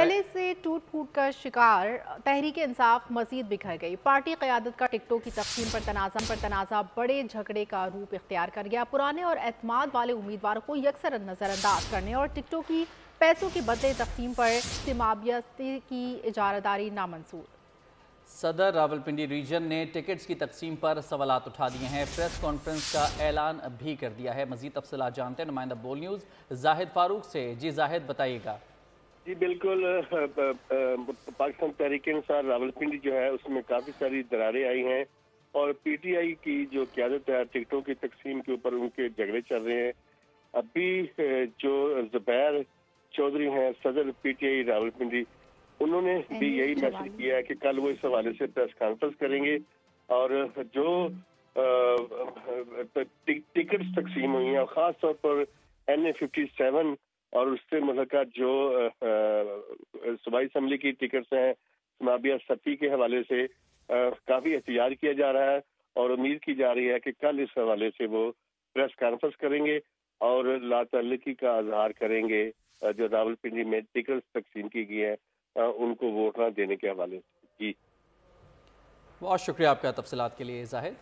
पहले से टूट फूट का शिकार तहरीक इंसाफ मजीद बिखर गई। पार्टी क़यादत का टिकटों की तकसीम पर तनाज़ा बड़े झगड़े का रूप इख्तियार कर गया। पुराने और एतमाद वाले उम्मीदवारों को यकसर नज़रअंदाज करने और टिकटों की पैसों के बदले तकसीम पर सिमाबियती की इजारादारी नामंजूर। सदर रावलपिंडी रीजन ने टिकट्स की तकसीम पर सवालात उठा दिए हैं। प्रेस कॉन्फ्रेंस का ऐलान भी कर दिया है। मजीद तफसीलात जानते हैं नुमाइंदा बोल न्यूज़ जाहिद फारूक से। जी जाहिद, बताइएगा। जी बिल्कुल। पाकिस्तान तहरीक इंसाफ रावलपिंडी जो है उसमें काफ़ी सारी दरारें आई हैं और पीटीआई की जो क़यादत है टिकटों की तकसीम के ऊपर उनके झगड़े चल रहे हैं। अभी जो ज़ुबैर चौधरी हैं सदर पीटीआई रावलपिंडी, उन्होंने भी यही मैसेज किया है कि कल वो इस हवाले से प्रेस कॉन्फ्रेंस करेंगे और जो टिकट्स तकसीम हुई हैं ख़ास तौर पर NA-57 और उससे मुल्का जो सूबाई असम्बली की टिकट्स हैं समाबिया सफ़ी के हवाले से काफ़ी एहतियात किया जा रहा है और उम्मीद की जा रही है कि कल इस हवाले से वो प्रेस कॉन्फ्रेंस करेंगे और लातअल्लुकी का इजहार करेंगे जो रावलपिंडी में टिकट्स तकसीम की गई है उनको वोट न देने के हवाले से। जी बहुत शुक्रिया आपका तफसीलात के लिए जाहिद।